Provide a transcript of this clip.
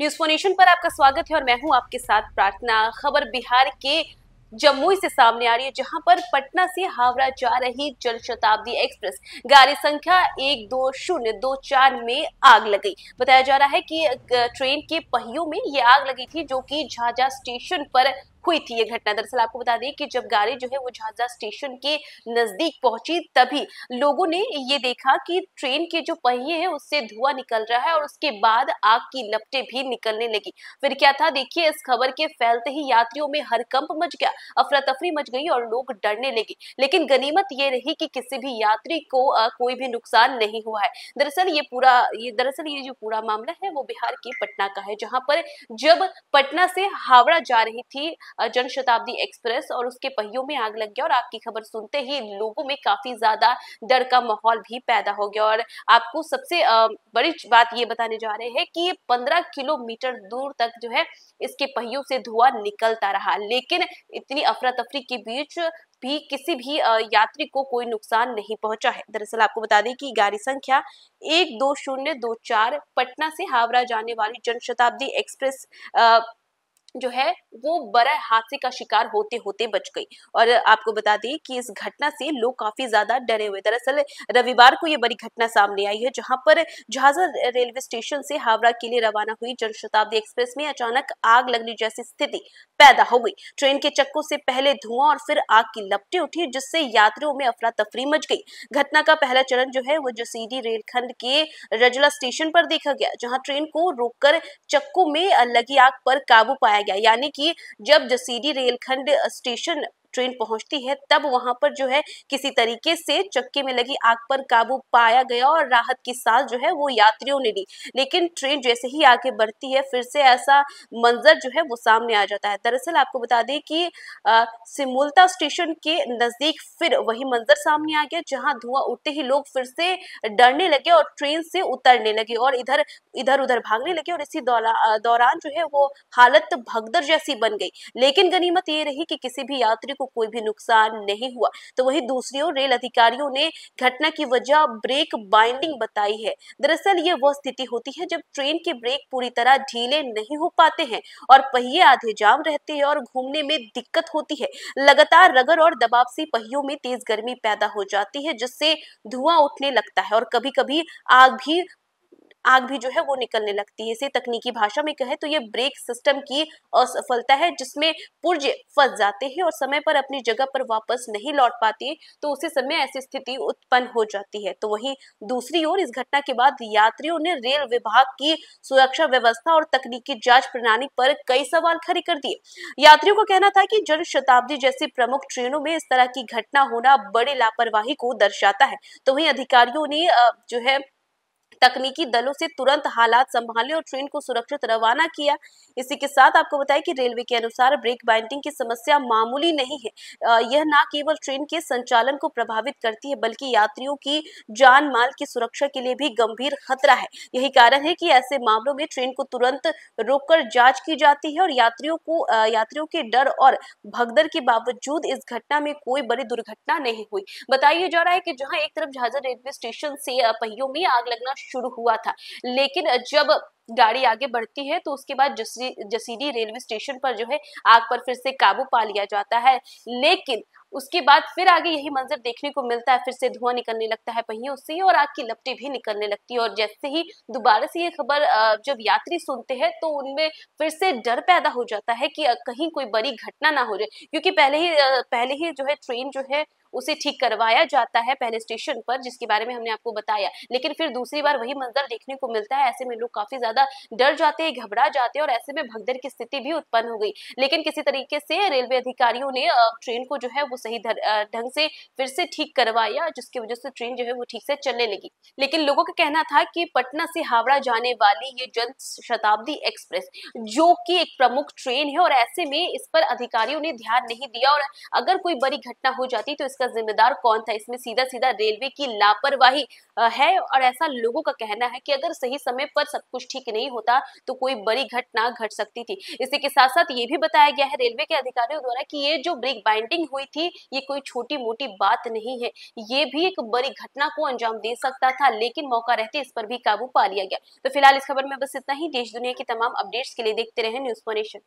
News for nation पर आपका स्वागत है और मैं हूं आपके साथ प्रार्थना। खबर बिहार के जमुई से सामने आ रही है, जहां पर पटना से हावड़ा जा रही जनशताब्दी एक्सप्रेस गाड़ी संख्या 12024 में आग लग गई। बताया जा रहा है कि ट्रेन के पहियों में ये आग लगी थी, जो कि झाझा स्टेशन पर हुई थी ये घटना। दरअसल आपको बता दें कि जब गाड़ी जो है वो झाझा स्टेशन के नजदीक पहुंची, तभी लोगों ने ये देखा कि ट्रेन के जो पहिए हैं उससे धुआं निकल रहा है और उसके बाद आग की लपटें भी निकलने लगी। फिर क्या था, देखिए, इस खबर के फैलते ही यात्रियों में हड़कंप मच गया, अफरा तफरी मच गई और लोग डरने लगे। लेकिन गनीमत ये रही कि किसी भी यात्री को कोई भी नुकसान नहीं हुआ है। दरअसल ये जो पूरा मामला है वो बिहार के पटना का है, जहां पर जब पटना से हावड़ा जा रही थी जनशताब्दी एक्सप्रेस और उसके पहियों में आग लग गया और आग की खबर सुनते ही लोगों में काफी ज्यादा डर का माहौल भी पैदा हो गया। और आपको सबसे बड़ी बात ये बताने जा रहे हैं कि 15 किलोमीटर दूर तक जो है इसके पहियों से धुआं निकलता रहा, लेकिन इतनी अफरा तफरी के बीच भी किसी भी यात्री को कोई नुकसान नहीं पहुंचा है। दरअसल आपको बता दें कि गाड़ी संख्या 12024 पटना से हावड़ा जाने वाली जनशताब्दी एक्सप्रेस जो है वो बड़े हादसे का शिकार होते होते बच गई। और आपको बता दें कि इस घटना से लोग काफी ज्यादा डरे हुए। दरअसल रविवार को ये बड़ी घटना सामने आई है, जहां पर झाझा रेलवे स्टेशन से हावड़ा के लिए रवाना हुई जनशताब्दी एक्सप्रेस में अचानक आग लगने जैसी स्थिति पैदा हो गई। ट्रेन के चक्कों से पहले धुआं और फिर आग की लपटें उठी, जिससे यात्रियों में अफरा तफरी मच गई। घटना का पहला चरण जो है वो जसीडी रेलखंड के रजला स्टेशन पर देखा गया, जहां ट्रेन को रोककर चक्कों में लगी आग पर काबू पाया गया। यानी कि जब जसीडी रेलखंड स्टेशन ट्रेन पहुंचती है, तब वहां पर जो है किसी तरीके से चक्के में लगी आग पर काबू पाया गया और राहत की सांस जो है वो यात्रियों ने ली। लेकिन ट्रेन जैसे ही आगे बढ़ती है, फिर से ऐसा मंजर जो है वो सामने आ जाता है। दरअसल आपको बता दें कि सिमुलता स्टेशन के नजदीक फिर वही मंजर सामने आ गया, जहां धुआं उठते ही लोग फिर से डरने लगे और ट्रेन से उतरने लगे और इधर इधर उधर भागने लगे। और इसी दौरान जो है वो हालत भगदड़ जैसी बन गई। लेकिन गनीमत ये रही कि किसी भी यात्री को कोई भी नुकसान नहीं हुआ। तो वहीं दूसरी ओर रेल अधिकारियों ने घटना की वजह ब्रेक बाइंडिंग बताई है। दरअसल ये वह स्थिति होती है जब ट्रेन के ब्रेक पूरी तरह ढीले नहीं हो पाते हैं और पहिए आधे जाम रहते हैं और घूमने में दिक्कत होती है। लगातार रगड़ और दबाव से पहियों में तेज गर्मी पैदा हो जाती है, जिससे धुआं उठने लगता है और कभी कभी आग भी जो है वो निकलने लगती है। इसे तकनीकी भाषा में कहे तो ये ब्रेक सिस्टम की असफलता है, जिसमें पुर्जे फंस जाते हैं और समय पर अपनी जगह पर वापस नहीं लौट पाते, तो उसी समय ऐसी स्थिति उत्पन्न हो जाती है। तो वहीं दूसरी ओर इस घटना के बाद यात्रियों ने रेल विभाग की सुरक्षा व्यवस्था और तकनीकी जांच प्रणाली पर कई सवाल खड़े कर दिए। यात्रियों का कहना था कि जनशताब्दी जैसी प्रमुख ट्रेनों में इस तरह की घटना होना बड़ी लापरवाही को दर्शाता है। तो वहीं अधिकारियों ने जो है तकनीकी दलों से तुरंत हालात संभाले और ट्रेन को सुरक्षित रवाना किया। इसी के साथ आपको बताएं कि रेलवे के अनुसार ब्रेक बाइंडिंग की समस्या मामूली नहीं है। यह न केवल ट्रेन के संचालन को प्रभावित करती है, बल्कि यात्रियों की जान माल की सुरक्षा के लिए भी गंभीर खतरा है। यही कारण है कि ऐसे मामलों में ट्रेन को तुरंत रोककर जांच की जाती है और यात्रियों के डर और भगदड़ के बावजूद इस घटना में कोई बड़ी दुर्घटना नहीं हुई। बताया जा रहा है कि जहां एक तरफ झाझा रेलवे स्टेशन से पहियों में आग लगना शुरू हुआ था, लेकिन जब गाड़ी आगे बढ़ती है तो उसके बाद जसीडी रेलवे स्टेशन पर जो है आग पर फिर से काबू पा लिया जाता है। लेकिन उसके बाद फिर आगे यही मंजर देखने को मिलता है, फिर से धुआं निकलने लगता है पहियों से और आग की लपटें भी निकलने लगती है। और जैसे ही दोबारा से ये खबर जब यात्री सुनते हैं तो उनमें फिर से डर पैदा हो जाता है कि कहीं कोई बड़ी घटना ना हो जाए, क्योंकि पहले ही जो है ट्रेन जो है उसे ठीक करवाया जाता है पहले स्टेशन पर, जिसके बारे में हमने आपको बताया। लेकिन फिर दूसरी बार वही मंजर देखने को मिलता है। ऐसे में लोग काफी ज्यादा डर जाते हैं, घबरा जाते हैं और ऐसे में भगदड़ की स्थिति भी उत्पन्न हो गई। लेकिन किसी तरीके से रेलवे अधिकारियों ने ट्रेन को जो है वो सही ढंग से फिर से ठीक करवाया, जिसकी वजह से ट्रेन जो है वो ठीक से चलने लगी। लेकिन लोगों का कहना था कि पटना से हावड़ा जाने वाली ये जन शताब्दी एक्सप्रेस जो कि एक प्रमुख ट्रेन है और ऐसे में इस पर अधिकारियों ने ध्यान नहीं दिया और अगर कोई बड़ी घटना हो जाती तो इसका इसका जिम्मेदार कौन था? इसमें सीधा सीधा रेलवे की लापरवाही है और ऐसा लोगों का कहना है कि अगर सही समय पर सब कुछ ठीक नहीं होता तो कोई बड़ी घटना घट सकती थी। इसी के साथ साथ ये भी बताया गया है रेलवे के अधिकारियों द्वारा कि ये जो ब्रिक बाइंडिंग हुई थी ये कोई छोटी मोटी बात नहीं है, ये भी एक बड़ी घटना को अंजाम दे सकता था, लेकिन मौका रहते इस पर भी काबू पा लिया गया। तो फिलहाल इस खबर में बस इतना ही। देश दुनिया की तमाम अपडेट्स के लिए देखते रहे न्यूज़ 4 नेशन।